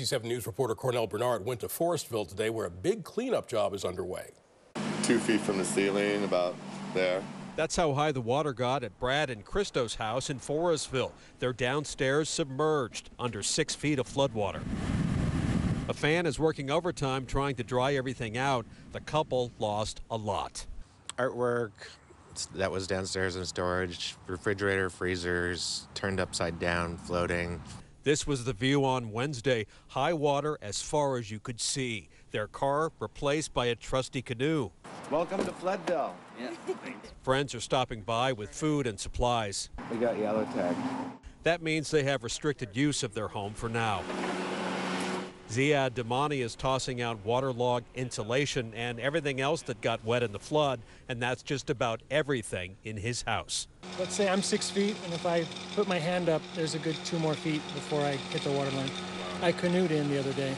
ABC 7 News reporter Cornell Barnard went to FORESTVILLE today where a big cleanup job is underway. 2 feet from the ceiling, about there. That's how high the water got at Brad and Christo's house in FORESTVILLE. They're downstairs submerged under 6 feet of floodwater. A fan is working overtime trying to dry everything out. The couple lost a lot. Artwork that was downstairs in storage, refrigerator, freezers, turned upside down, floating. This was the view on Wednesday. High water as far as you could see. Their car replaced by a trusty canoe. Welcome to FORESTVILLE. Yeah. Friends are stopping by with food and supplies. We got yellow tag. That means they have restricted use of their home for now. Ziad Damani is tossing out waterlogged insulation and everything else that got wet in the flood, and that's just about everything in his house. Let's say I'm 6 feet, and if I put my hand up, there's a good 2 more feet before I hit the water line. I canoed in the other day.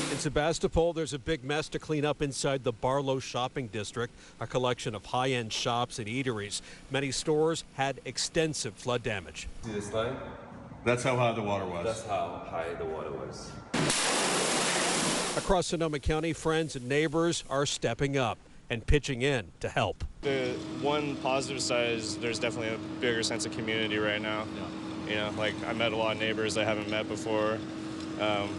In Sebastopol, there's a big mess to clean up inside the Barlow shopping district, a collection of high-end shops and eateries. Many stores had extensive flood damage. See this line? That's how high the water was. That's how high the water was. Across Sonoma County, friends and neighbors are stepping up and pitching in to help. The one positive side is there's definitely a bigger sense of community right now. Yeah. You know, like I met a lot of neighbors I haven't met before.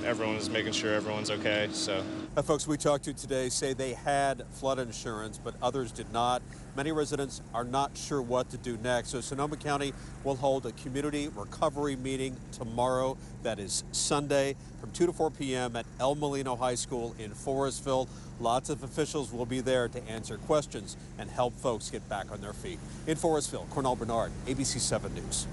Everyone is making sure everyone's okay. So, folks we talked to today say they had flood insurance, but others did not. Many residents are not sure what to do next. So Sonoma County will hold a community recovery meeting tomorrow. That is Sunday from 2 to 4 p.m. at El Molino High School in FORESTVILLE. Lots of officials will be there to answer questions and help folks get back on their feet. In FORESTVILLE, Cornell Barnard, ABC 7 News.